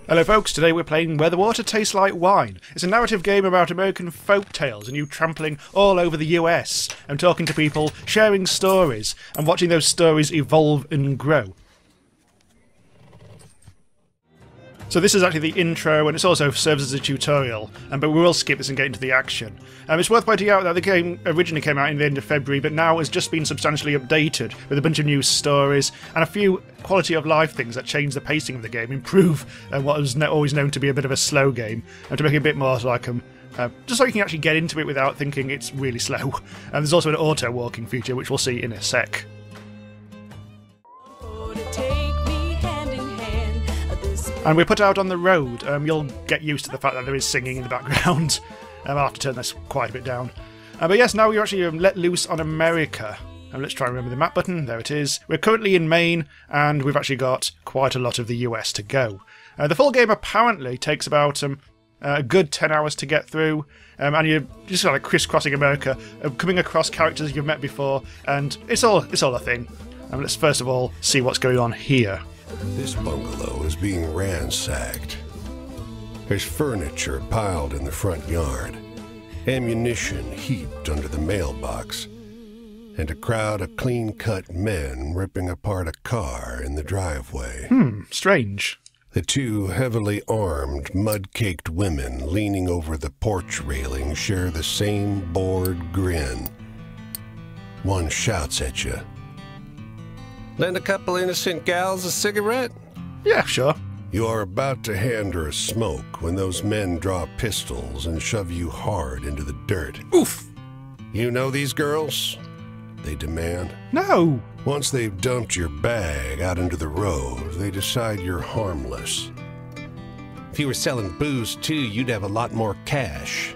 Hello folks, today we're playing Where the Water Tastes Like Wine. It's a narrative game about American folk tales and you trampling all over the US and talking to people, sharing stories and watching those stories evolve and grow. So this is actually the intro and it also serves as a tutorial, but we will skip this and get into the action. It's worth pointing out that the game originally came out in the end of February, but now has just been substantially updated with a bunch of new stories and a few quality of life things that change the pacing of the game, improve what was always known to be a bit of a slow game, and to make it a bit more like just so you can actually get into it without thinking it's really slow. And there's also an auto walking feature, which we'll see in a sec. And we're put out on the road. You'll get used to the fact that there is singing in the background. I'll have to turn this quite a bit down. But yes, now you're actually let loose on America. Let's try and remember the map button. There it is. We're currently in Maine, and we've actually got quite a lot of the US to go. The full game apparently takes about a good 10 hours to get through, and you're just like crisscrossing America, coming across characters you've met before, and it's all a thing. Let's first of all see what's going on here. This bungalow is being ransacked. There's furniture piled in the front yard, ammunition heaped under the mailbox, and a crowd of clean-cut men ripping apart a car in the driveway. Strange. The two heavily armed, mud-caked women leaning over the porch railing share the same bored grin. One shouts at you. "Lend a couple innocent gals a cigarette?" Yeah, sure. You are about to hand her a smoke when those men draw pistols and shove you hard into the dirt. Oof! "You know these girls?" they demand. No! Once they've dumped your bag out into the road, they decide you're harmless. "If you were selling booze too, you'd have a lot more cash,"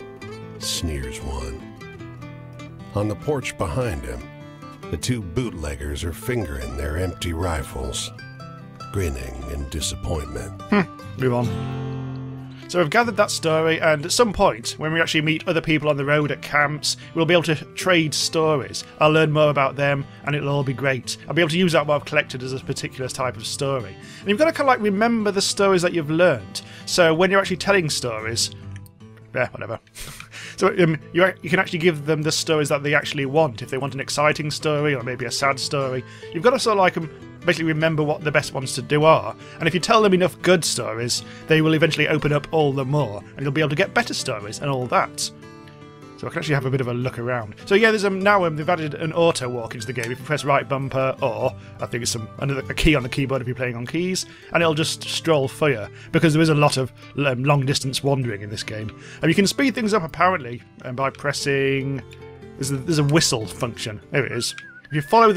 sneers one. On the porch behind him, the two bootleggers are fingering their empty rifles, grinning in disappointment. Move on. So we've gathered that story, and at some point, when we actually meet other people on the road at camps, we'll be able to trade stories. I'll learn more about them, and it'll all be great. I'll be able to use that what I've collected as a particular type of story. And you've got to kind of like remember the stories that you've learned. So when you're actually telling stories, whatever. So you can actually give them the stories that they actually want. If they want an exciting story or maybe a sad story, you've got to sort of like basically remember what the best ones to do are. And if you tell them enough good stories, they will eventually open up all the more, and you'll be able to get better stories and all that. So I can actually have a bit of a look around. So yeah, there's now they've added an auto walk into the game. If you press right bumper, or I think it's a key on the keyboard if you're playing on keys, and it'll just stroll for you, because there is a lot of long distance wandering in this game. And you can speed things up apparently by pressing. There's a whistle function. There it is. If you follow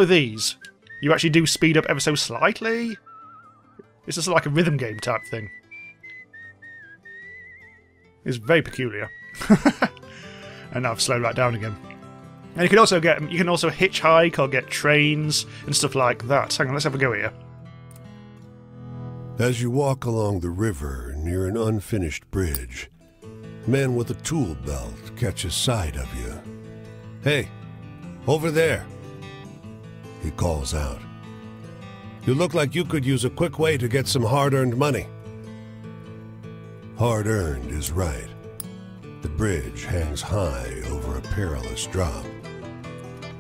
these, you actually do speed up ever so slightly. It's just like a rhythm game type thing. It's very peculiar. And now I've slowed right down again. And you can also hitchhike or get trains and stuff like that. Hang on, let's have a go here. As you walk along the river near an unfinished bridge, men with a tool belt catch a sight of you. "Hey, over there," he calls out. "You look like you could use a quick way to get some hard-earned money." Hard-earned is right. The bridge hangs high over a perilous drop.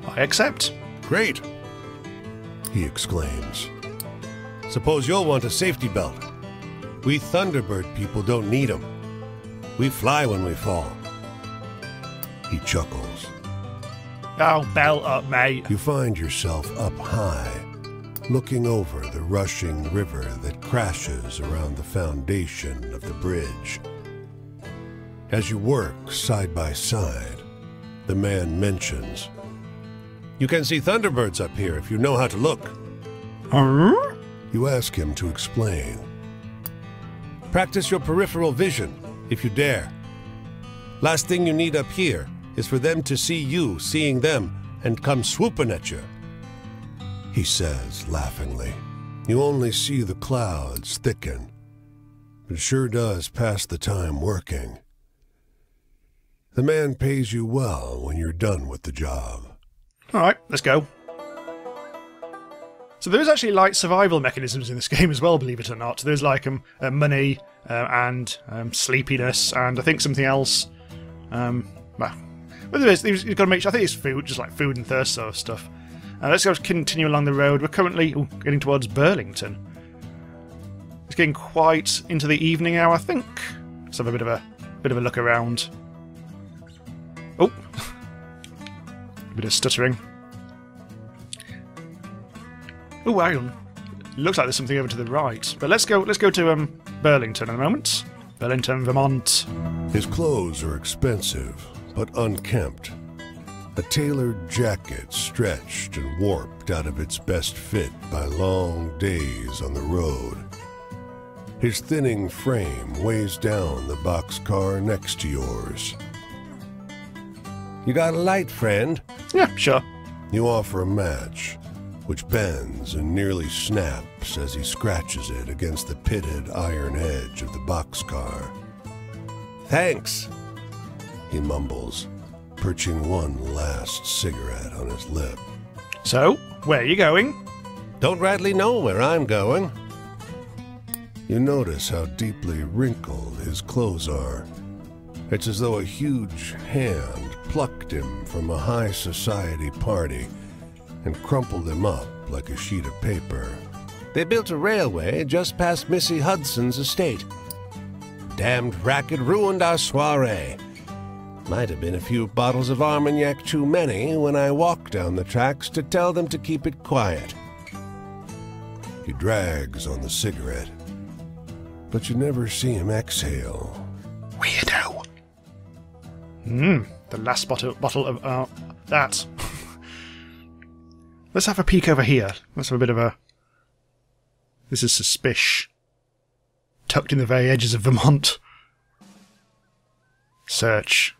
I accept. "Great," he exclaims. "Suppose you'll want a safety belt. We Thunderbird people don't need them. We fly when we fall." He chuckles. Oh, belt up, mate. You find yourself up high, looking over the rushing river that crashes around the foundation of the bridge. As you work side by side, the man mentions, "You can see Thunderbirds up here if you know how to look." Huh? You ask him to explain. "Practice your peripheral vision, if you dare. Last thing you need up here is for them to see you seeing them and come swooping at you," he says laughingly. You only see the clouds thicken, but it sure does pass the time working. The man pays you well when you're done with the job. Alright, let's go. So there is actually like survival mechanisms in this game as well, believe it or not. There's like money and sleepiness and I think something else. Well, there is. You've got to make sure. I think it's food, just like food and thirst sort of stuff. Let's go continue along the road. We're currently getting towards Burlington. It's getting quite into the evening hour, I think. Let's have a bit of a look around. Oh, a bit of stuttering. Oh, hang on. Looks like there's something over to the right. But let's go to Burlington in a moment. Burlington, Vermont. His clothes are expensive, but unkempt. A tailored jacket stretched and warped out of its best fit by long days on the road. His thinning frame weighs down the boxcar next to yours. You got a light, friend? Yeah, sure. You offer a match, which bends and nearly snaps as he scratches it against the pitted iron edge of the boxcar. Thanks, he mumbles, perching one last cigarette on his lip. So, where are you going? Don't rightly know where I'm going. You notice how deeply wrinkled his clothes are. It's as though a huge hand plucked him from a high society party and crumpled him up like a sheet of paper. They built a railway just past Missy Hudson's estate. Damned racket ruined our soiree. Might have been a few bottles of Armagnac too many when I walked down the tracks to tell them to keep it quiet. He drags on the cigarette, but you never see him exhale. Weirdo. The last bottle of that. Let's have a peek over here. Let's have a bit of a... This is suspicious. Tucked in the very edges of Vermont. Search.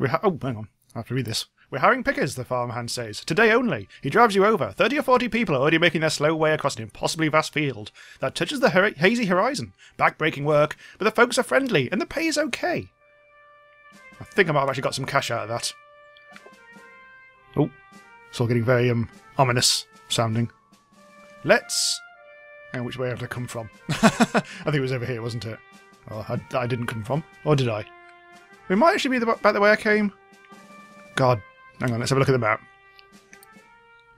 Oh, hang on. I have to read this. We're hiring pickers, the farmhand says. Today only. He drives you over. 30 or 40 people are already making their slow way across an impossibly vast field that touches the hazy horizon. Back-breaking work, but the folks are friendly, and the pay is okay. I think I might have actually got some cash out of that. Oh, it's all getting very ominous sounding. Let's... Oh, which way have I come from? I think it was over here, wasn't it? Oh, I didn't come from. Or did I? It might actually be back the way I came. God. Hang on, let's have a look at the map.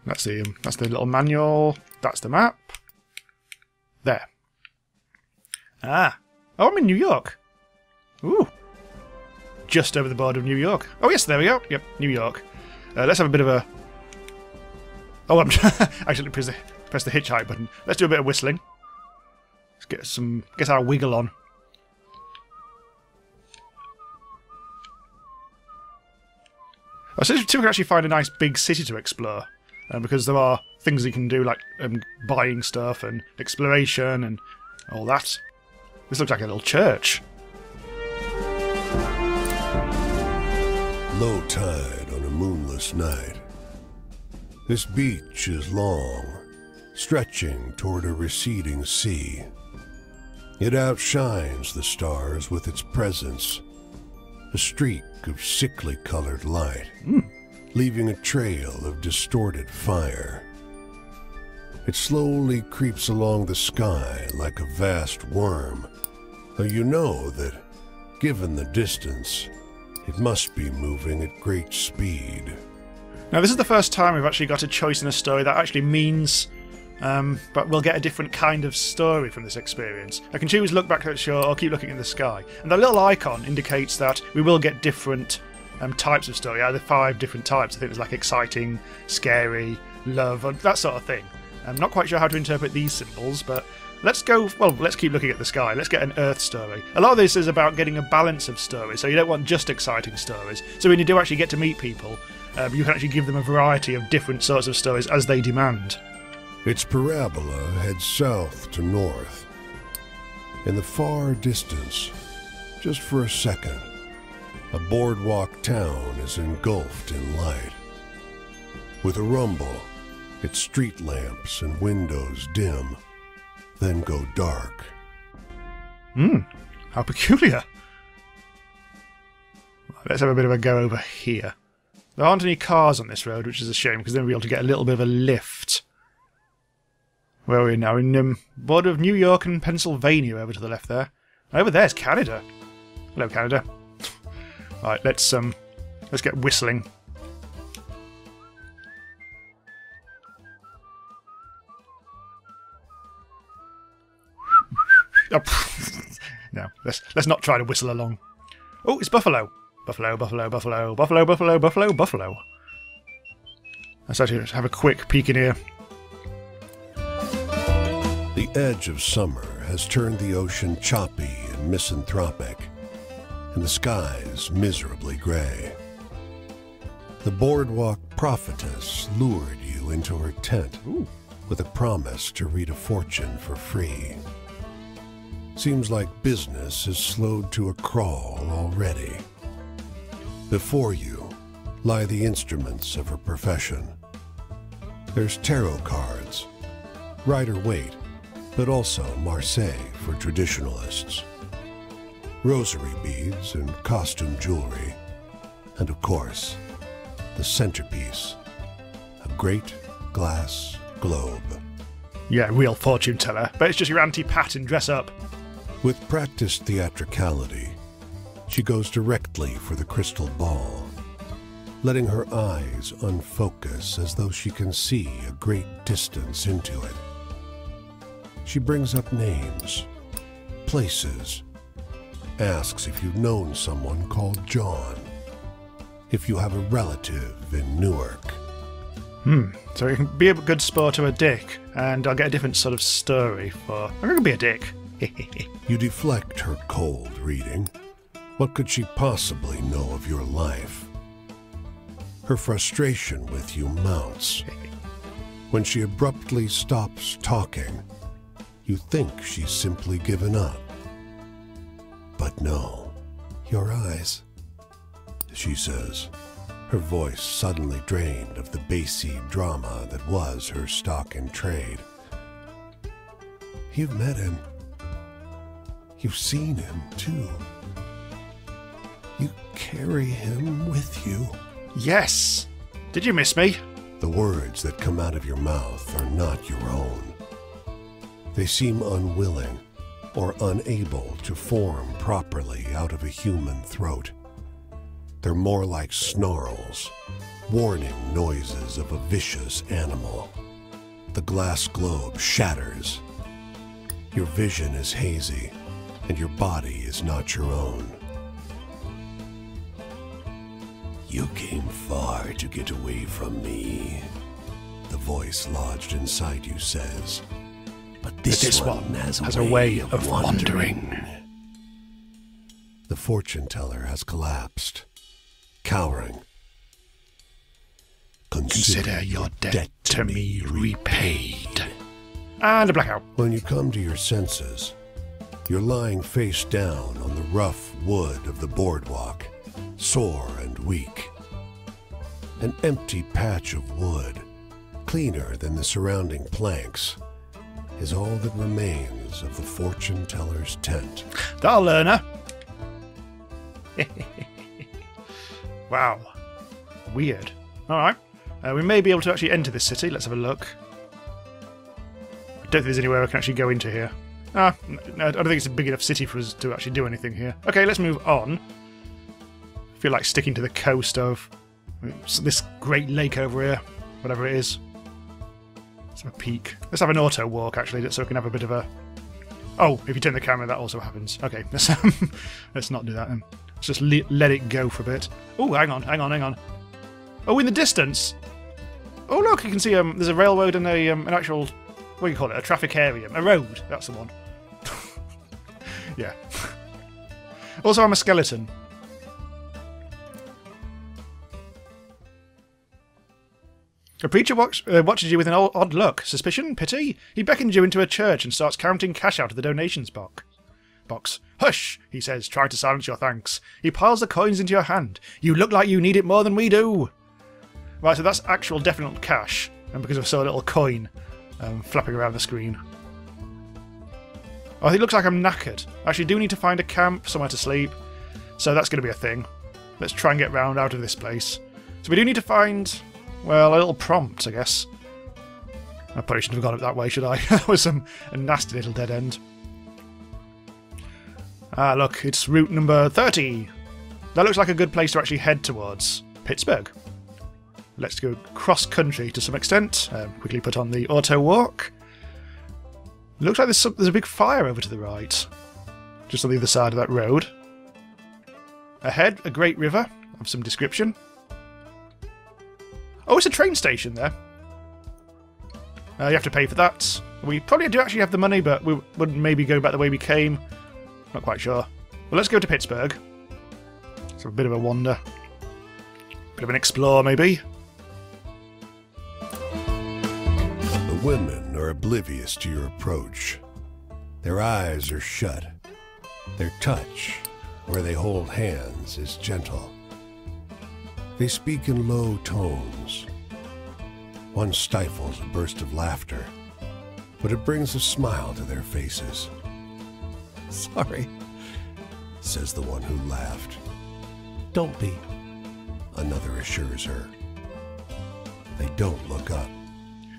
That's the little manual. That's the map. There. Ah. Oh, I'm in New York. Ooh. Just over the border of New York. Oh, yes, there we go. Yep, New York. Let's have a bit of a... Oh, I'm actually press the hitchhike button. Let's do a bit of whistling. Let's get our wiggle on. I see if we can actually find a nice big city to explore, because there are things you can do like buying stuff and exploration and all that. This looks like a little church. Low tide on a moonless night. This beach is long, stretching toward a receding sea. It outshines the stars with its presence, a streak of sickly colored light, leaving a trail of distorted fire. It slowly creeps along the sky like a vast worm, though you know that, given the distance, it must be moving at great speed. Now, this is the first time we've actually got a choice in a story that actually means, but we'll get a different kind of story from this experience. I can choose look back at the shore or keep looking in the sky. And the little icon indicates that we will get different types of story, either 5 different types. I think there's like exciting, scary, love, that sort of thing. I'm not quite sure how to interpret these symbols, but let's keep looking at the sky. Let's get an Earth story. A lot of this is about getting a balance of stories, so you don't want just exciting stories. So when you do actually get to meet people, you can actually give them a variety of different sorts of stories as they demand. Its parabola heads south to north. In the far distance, just for a second, a boardwalk town is engulfed in light. With a rumble, its street lamps and windows dim, then go dark. How peculiar. Let's have a bit of a go over here. There aren't any cars on this road, which is a shame, because then we'll be able to get a little bit of a lift. Where are we now? In border of New York and Pennsylvania, over to the left there. Over there's Canada. Hello, Canada. Right, let's get whistling. Oh, no, let's not try to whistle along. Oh, it's buffalo. Buffalo, buffalo, buffalo, buffalo, buffalo, buffalo, buffalo. Let's actually have a quick peek in here. The edge of summer has turned the ocean choppy and misanthropic, and the skies miserably gray. The boardwalk prophetess lured you into her tent with a promise to read a fortune for free. Seems like business has slowed to a crawl already. Before you lie the instruments of her profession. There's tarot cards, Rider-Waite, but also Marseille for traditionalists, rosary beads and costume jewelry, and of course, the centerpiece, a great glass globe. Yeah, real fortune teller, but it's just your Auntie Pat in dress up. With practiced theatricality, she goes directly for the crystal ball, letting her eyes unfocus as though she can see a great distance into it. She brings up names, places, asks if you've known someone called John, if you have a relative in Newark. So you can be a good sport or a dick, and I'll get a different sort of story for... I'm going to be a dick. You deflect her cold reading. What could she possibly know of your life? Her frustration with you mounts. When she abruptly stops talking, you think she's simply given up. But no, your eyes, she says, her voice suddenly drained of the bassy drama that was her stock in trade. You've met him. You've seen him, too. You carry him with you. Yes! Did you miss me? The words that come out of your mouth are not your own. They seem unwilling or unable to form properly out of a human throat. They're more like snarls, warning noises of a vicious animal. The glass globe shatters. Your vision is hazy, and your body is not your own. You came far to get away from me, the voice lodged inside you says. But this one has a way of wandering. The fortune teller has collapsed, cowering. Consider your debt to me repaid. And a blackout. When you come to your senses, you're lying face down on the rough wood of the boardwalk, sore and weak. An empty patch of wood, cleaner than the surrounding planks, is all that remains of the fortune teller's tent. That'll learn her. Wow. Weird. Alright. We may be able to actually enter this city. Let's have a look. I don't think there's anywhere I can actually go into here. No, I don't think it's a big enough city for us to actually do anything here. Okay, let's move on. I feel like sticking to the coast of this great lake over here. Whatever it is. Let's have a peek. Let's have an auto walk, actually, so we can have a bit of a... Oh, if you turn the camera, that also happens. Okay, let's not do that then. Let's just let it go for a bit. Oh, hang on. Oh, in the distance! Oh, look, you can see there's a railroad and an actual... What do you call it? A traffic area. A road. That's the one. Yeah. Also, I'm a skeleton. A preacher watches you with an odd look. Suspicion? Pity? He beckons you into a church and starts counting cash out of the donations box. Hush, he says, trying to silence your thanks. He piles the coins into your hand. You look like you need it more than we do. Right, so that's actual definite cash. And because I saw a little coin flapping around the screen. Oh, it looks like I'm knackered. I actually do need to find a camp, somewhere to sleep. So that's going to be a thing. Let's try and get round out of this place. So we do need to find, well, a little prompt, I guess. I probably shouldn't have gone up that way, should I? That was a nasty little dead end. Ah, look, it's route number 30. That looks like a good place to actually head towards. Pittsburgh. Let's go cross-country to some extent. Quickly put on the auto walk. Looks like there's a big fire over to the right. Just on the other side of that road. Ahead, a great river of some description. Oh, it's a train station there. You have to pay for that. We probably do actually have the money, but we wouldn't maybe go back the way we came. Not quite sure. Well, let's go to Pittsburgh. It's a bit of a wander. Bit of an explore, maybe. The women are oblivious to your approach. Their eyes are shut. Their touch, where they hold hands, is gentle. They speak in low tones. One stifles a burst of laughter, but it brings a smile to their faces. "Sorry," says the one who laughed. "Don't be," another assures her. They don't look up.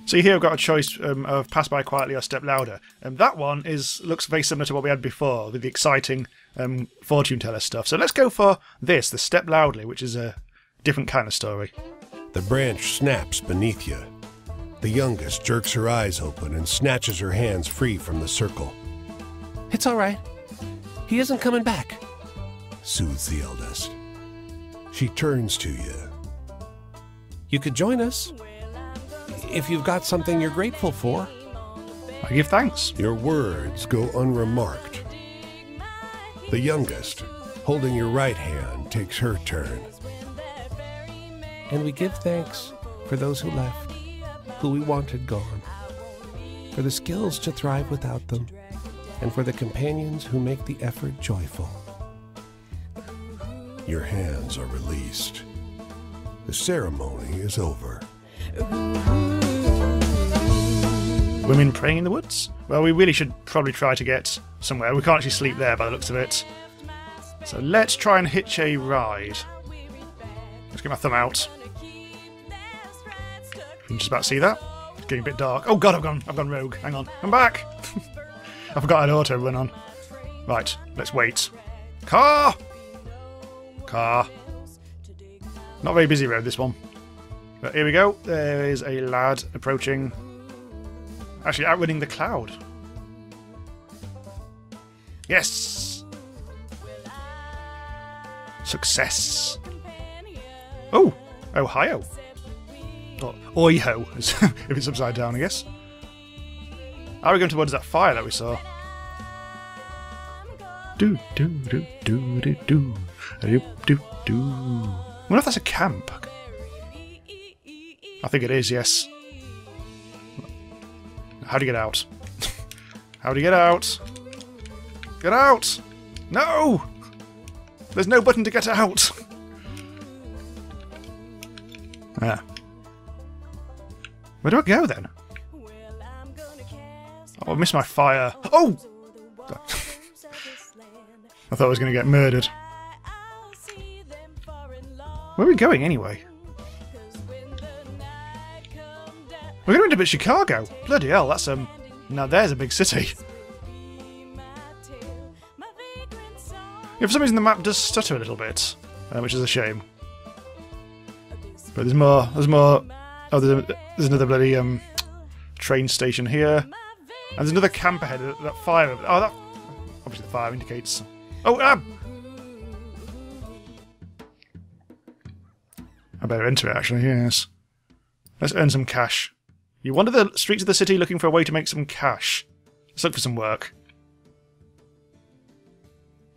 So here I've got a choice of pass by quietly or step louder. That one looks very similar to what we had before, with the exciting fortune teller stuff. So let's go for this, the step loudly, which is a different kind of story. The branch snaps beneath you. The youngest jerks her eyes open and snatches her hands free from the circle. "It's all right. He isn't coming back," soothes the eldest. She turns to you. "You could join us, if you've got something you're grateful for." I give thanks. Your words go unremarked. The youngest, holding your right hand, takes her turn. "And we give thanks for those who left, who we wanted gone, for the skills to thrive without them, and for the companions who make the effort joyful." Your hands are released. The ceremony is over. Women praying in the woods? Well, we really should probably try to get somewhere. We can't actually sleep there by the looks of it. So let's try and hitch a ride. Let's get my thumb out. You can just about see that. It's getting a bit dark. Oh god, I've gone rogue. Hang on. I'm back! I forgot I had auto run on. Right, let's wait. Car! Car. Not very busy road, this one. But here we go. There is a lad approaching. Actually, outrunning the cloud. Yes! Success. Oh! Ohio. Or Oiho, if it's upside down, I guess. Are we going towards that fire that we saw? Do do do do do do do do do. I wonder if that's a camp. I think it is, yes. How do you get out? How do you get out? Get out! No! There's no button to get out! Ah. Where do I go then? Oh, I missed my fire. Oh! I thought I was going to get murdered. Where are we going anyway? We're going to Chicago. Bloody hell, that's now there's a big city. Yeah, for some reason the map does stutter a little bit, which is a shame. But there's more. There's more. Oh, there's another bloody train station here, and there's another camp ahead. That fire. Oh, that obviously the fire indicates. Oh, I better enter it actually. Yes. Let's earn some cash. You wander the streets of the city looking for a way to make some cash. Let's look for some work.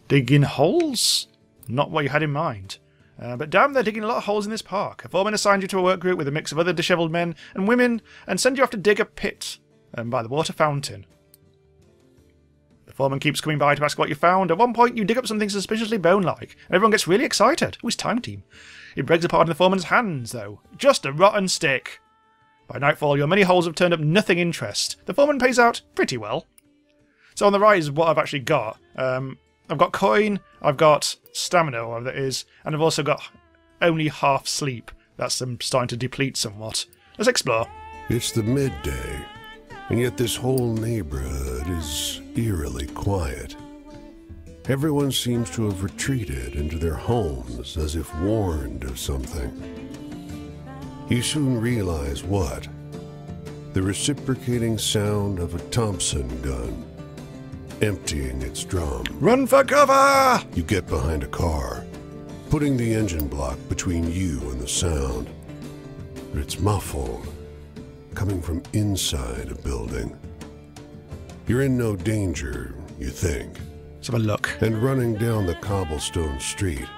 Digging holes? Not what you had in mind. But damn, they're digging a lot of holes in this park. A foreman assigned you to a work group with a mix of other dishevelled men and women and send you off to dig a pit by the water fountain. The foreman keeps coming by to ask what you found. At one point, you dig up something suspiciously bone-like, and everyone gets really excited. Oh, it's time team. It breaks apart in the foreman's hands, though. Just a rotten stick. By nightfall, your many holes have turned up nothing interest. The foreman pays out pretty well. So on the right is what I've actually got. I've got coin, I've got stamina, or whatever that is, and I've also got only half sleep. That's them starting to deplete somewhat. Let's explore. It's the midday, and yet this whole neighborhood is eerily quiet. Everyone seems to have retreated into their homes as if warned of something. You soon realize what? The reciprocating sound of a Thompson gun emptying its drum. Run for cover! You get behind a car, putting the engine block between you and the sound. But it's muffled, coming from inside a building. You're in no danger, you think. Let's have a look. And running down the cobblestone street,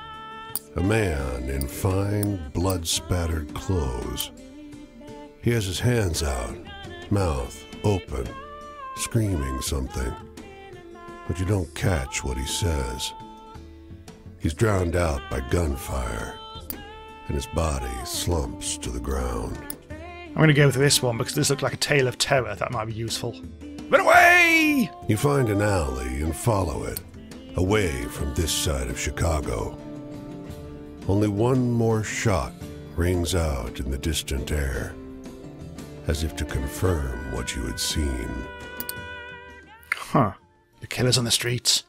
a man in fine, blood-spattered clothes. He has his hands out, mouth open, screaming something. But you don't catch what he says. He's drowned out by gunfire, and his body slumps to the ground. I'm going to go with this one because this looks like a tale of terror. That might be useful. Run away! You find an alley and follow it, away from this side of Chicago. Only one more shot rings out in the distant air, as if to confirm what you had seen. Huh. The killer's on the streets.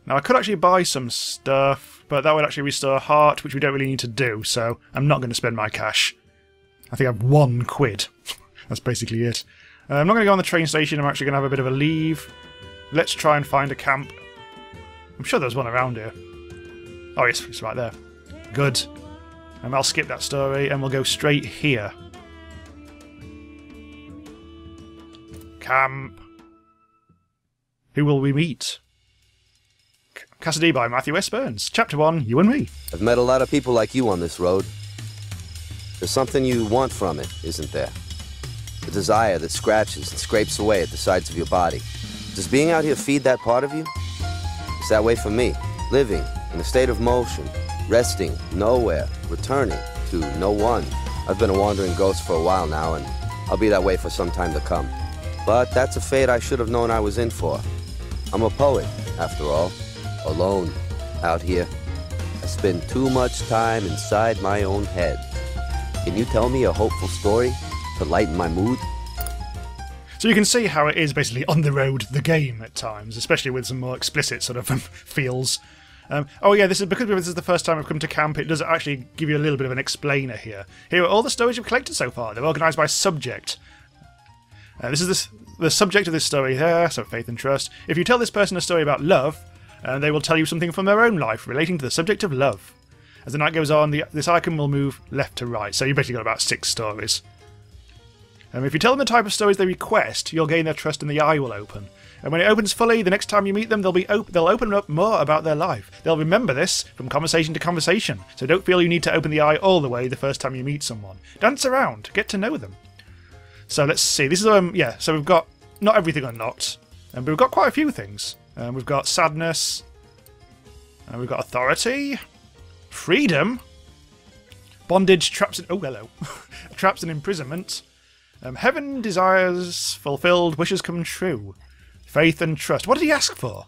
Now, I could actually buy some stuff, but that would actually restore heart, which we don't really need to do, so I'm not going to spend my cash. I think I have £1. That's basically it. I'm not going to go on the train station. I'm actually going to have a bit of a leave. Let's try and find a camp. I'm sure there's one around here. Oh, yes, it's right there. Good. I'll skip that story, and we'll go straight here. Camp. Who will we meet? Cassidy by Matthew S. Burns. Chapter 1, You and Me. I've met a lot of people like you on this road. There's something you want from it, isn't there? The desire that scratches and scrapes away at the sides of your body. Does being out here feed that part of you? It's that way for me. Living in a state of motion, resting nowhere, returning to no one. I've been a wandering ghost for a while now, and I'll be that way for some time to come. But that's a fate I should have known I was in for. I'm a poet, after all. Alone, out here. I spend too much time inside my own head. Can you tell me a hopeful story to lighten my mood? So you can see how it is basically on the road, the game at times, especially with some more explicit sort of feels. Oh yeah, because this is the first time I've come to camp, it does actually give you a little bit of an explainer here. Here are all the stories you've collected so far. They're organised by subject. This is the subject of this story here, so faith and trust. If you tell this person a story about love, they will tell you something from their own life relating to the subject of love. As the night goes on, this icon will move left to right, so you've basically got about 6 stories. If you tell them the type of stories they request, you'll gain their trust and the eye will open. And when it opens fully, the next time you meet them, they'll open up more about their life. They'll remember this from conversation to conversation, so don't feel you need to open the eye all the way the first time you meet someone. Dance around, get to know them. So let's see, this is, yeah, so we've got not everything unlocked, but we've got quite a few things. We've got sadness, we've got authority, freedom, bondage, traps and... oh, hello. Traps and imprisonment. Heaven, desires fulfilled, wishes come true. Faith and trust. What did he ask for?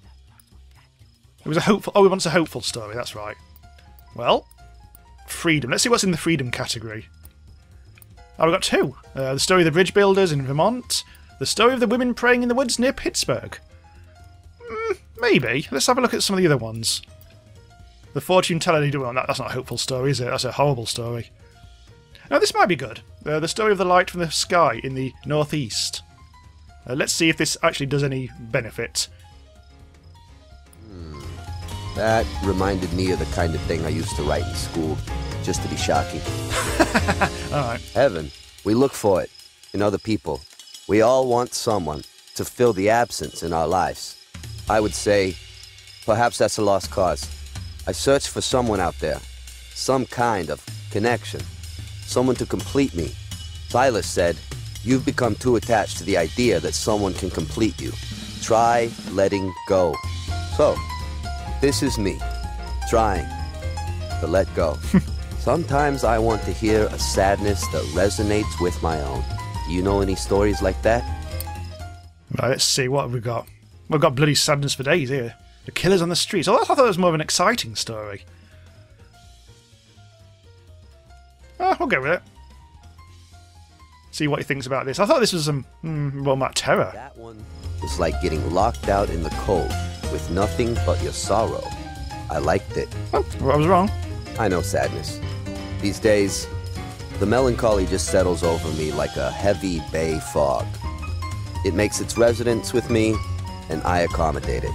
It was a hopeful... oh, he wants a hopeful story, that's right. Well, freedom. Let's see what's in the freedom category. Oh, we've got 2. The story of the bridge builders in Vermont. The story of the women praying in the woods near Pittsburgh. Maybe. Let's have a look at some of the other ones. The fortune teller, that's not a hopeful story, is it? That's a horrible story. Now, this might be good. The story of the light from the sky in the northeast. Let's see if this actually does any benefit. That reminded me of the kind of thing I used to write in school, just to be shocking. Alright. Heaven, we look for it in other people. We all want someone to fill the absence in our lives. I would say, perhaps that's a lost cause. I search for someone out there, some kind of connection, someone to complete me. Silas said, you've become too attached to the idea that someone can complete you. Try letting go. So, this is me, trying to let go. Sometimes I want to hear a sadness that resonates with my own. Do you know any stories like that? Right, let's see, what have we got? We've got bloody sadness for days here. The killers on the streets. Oh, I thought that was more of an exciting story. We'll go with it. See what he thinks about this. I thought this was some, well, Matt Terror. That one was like getting locked out in the cold with nothing but your sorrow. I liked it. Oh, I was wrong. I know sadness. These days, the melancholy just settles over me like a heavy bay fog. It makes its residence with me, and I accommodate it.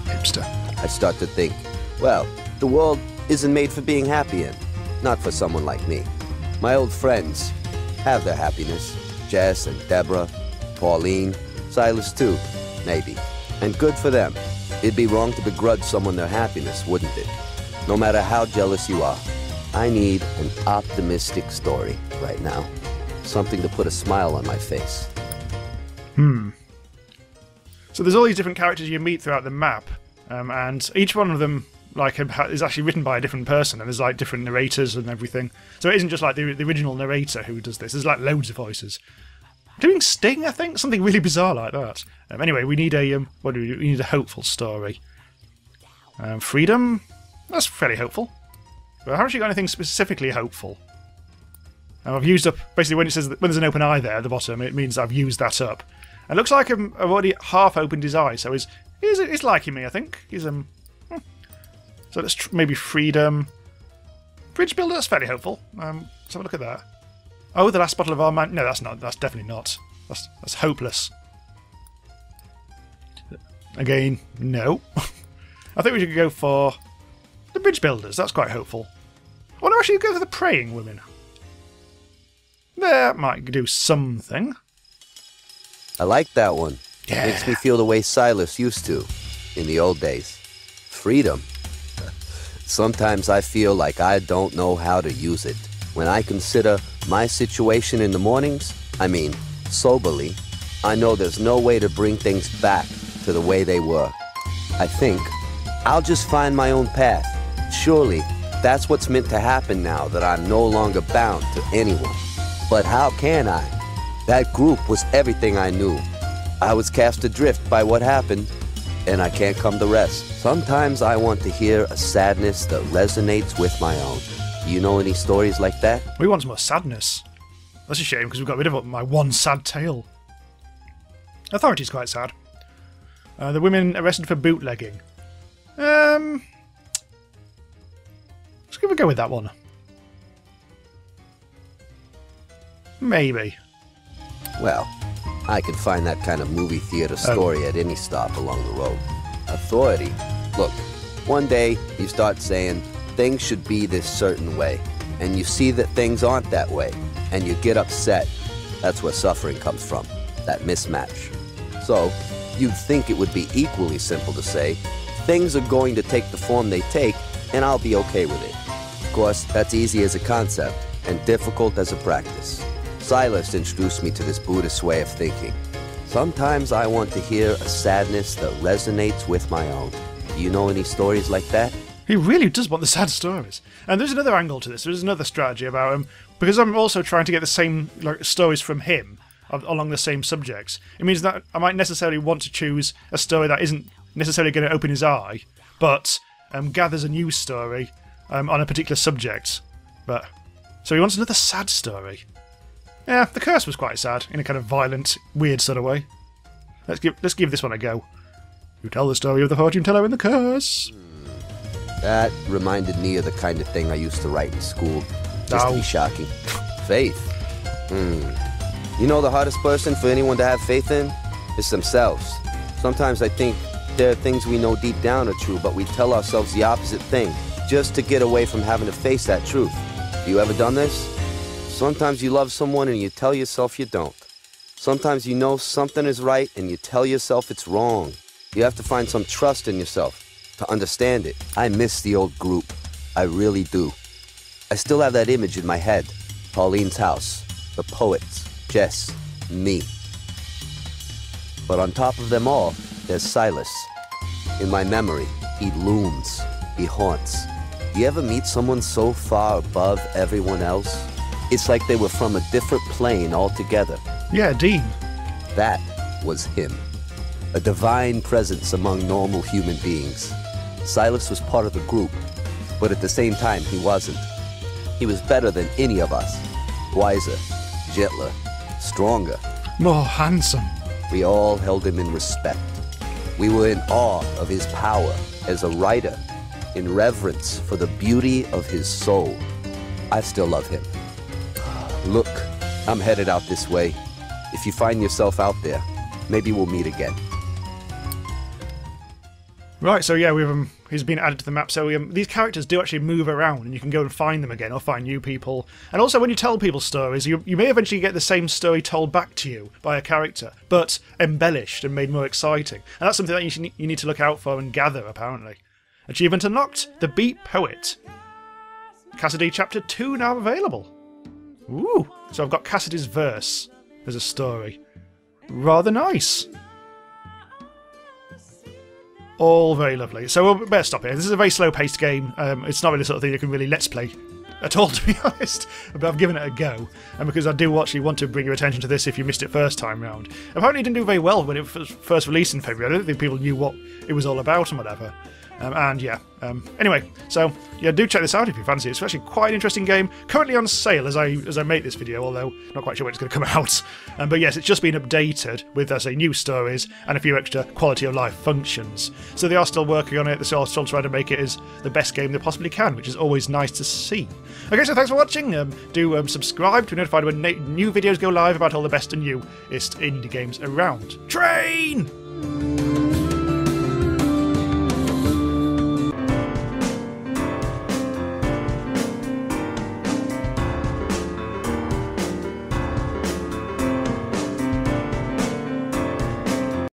Hipster. I start to think, well, the world isn't made for being happy in. Not for someone like me. My old friends have their happiness. Jess and Deborah, Pauline, Silas too, maybe. And good for them. It'd be wrong to begrudge someone their happiness, wouldn't it? No matter how jealous you are, I need an optimistic story right now. Something to put a smile on my face. So there's all these different characters you meet throughout the map, and each one of them is actually written by a different person, and there's like different narrators and everything. So it isn't just like the original narrator who does this. There's like loads of voices. Doing Sting, I think, something really bizarre like that. Anyway, we need a we need a hopeful story. Freedom, that's fairly hopeful. But I haven't actually got anything specifically hopeful. I've used up basically when it says that, when there's an open eye there at the bottom, it means I've used that up. And it looks like I've already half opened his eye, so he's liking me. I think he's So let's maybe freedom. Bridge builder, that's fairly hopeful. Let's have a look at that. Oh, the last bottle of our man. No, that's not. That's definitely not. That's hopeless. Again, no. I think we should go for the bridge builders. That's quite hopeful. I wonder if I should go for the praying women. That might do something. I like that one. Yeah. Makes me feel the way Silas used to in the old days. Freedom. Sometimes I feel like I don't know how to use it. When I consider my situation in the mornings, I mean, soberly, I know there's no way to bring things back to the way they were. I think I'll just find my own path. Surely, that's what's meant to happen now that I'm no longer bound to anyone. But how can I? That group was everything I knew. I was cast adrift by what happened, and I can't come to rest. Sometimes I want to hear a sadness that resonates with my own. Do you know any stories like that? We want some more sadness. That's a shame because we've got rid of my one sad tale. Authority's quite sad. The women arrested for bootlegging. Let's give a go with that one. Maybe. Well, I could find that kind of movie theater story at any stop along the road. Authority. Look, one day you start saying things should be this certain way, and you see that things aren't that way, and you get upset. That's where suffering comes from, that mismatch. So, you'd think it would be equally simple to say, things are going to take the form they take, and I'll be okay with it. Of course, that's easy as a concept, and difficult as a practice. Silas introduced me to this Buddhist way of thinking. Sometimes I want to hear a sadness that resonates with my own. Do you know any stories like that? He really does want the sad stories. And there's another angle to this. There's another strategy about him. Because I'm also trying to get the same stories from him along the same subjects. It means that I might necessarily want to choose a story that isn't necessarily going to open his eye, but gathers a new story on a particular subject. So he wants another sad story. Yeah, the curse was quite sad, in a kind of violent, weird sort of way. Let's give this one a go. You tell the story of the fortune teller and the curse. That reminded me of the kind of thing I used to write in school. Just to be shocking. Faith. You know the hardest person for anyone to have faith in? Is themselves. Sometimes I think there are things we know deep down are true, but we tell ourselves the opposite thing, just to get away from having to face that truth. You ever done this? Sometimes you love someone and you tell yourself you don't. Sometimes you know something is right and you tell yourself it's wrong. You have to find some trust in yourself to understand it. I miss the old group. I really do. I still have that image in my head. Pauline's house, the poets, Jess, me. But on top of them all, there's Silas. In my memory, he looms, he haunts. You ever meet someone so far above everyone else? It's like they were from a different plane altogether. Yeah, Dean. That was him. A divine presence among normal human beings. Silas was part of the group, but at the same time he wasn't. He was better than any of us. Wiser, gentler, stronger. More handsome. We all held him in respect. We were in awe of his power as a writer, in reverence for the beauty of his soul. I still love him. Look, I'm headed out this way. If you find yourself out there, maybe we'll meet again. Right, so yeah, he's been added to the map, so these characters do actually move around, and you can go and find them again, or find new people. And also, when you tell people stories, you may eventually get the same story told back to you by a character, but embellished and made more exciting. And that's something that you need to look out for and gather, apparently. Achievement unlocked, The Beat Poet. Cassidy Chapter 2 now available. Ooh, so I've got Cassidy's verse as a story. Rather nice. All very lovely. So we'll better stop here. This is a very slow-paced game. It's not really the sort of thing you can really let's play at all, to be honest. But I've given it a go. And because I do actually want to bring your attention to this if you missed it first time round. Apparently it didn't do very well when it was first released in February. I don't think people knew what it was all about and whatever. Anyway, so yeah, do check this out if you fancy it. It's actually quite an interesting game. Currently on sale as I make this video, although not quite sure when it's going to come out. But yes, it's just been updated with, as I say, new stories and a few extra quality of life functions. So they are still working on it. They're still trying to make it as the best game they possibly can, which is always nice to see. Okay, so thanks for watching. Do subscribe to be notified when new videos go live about all the best and newest indie games around. Train!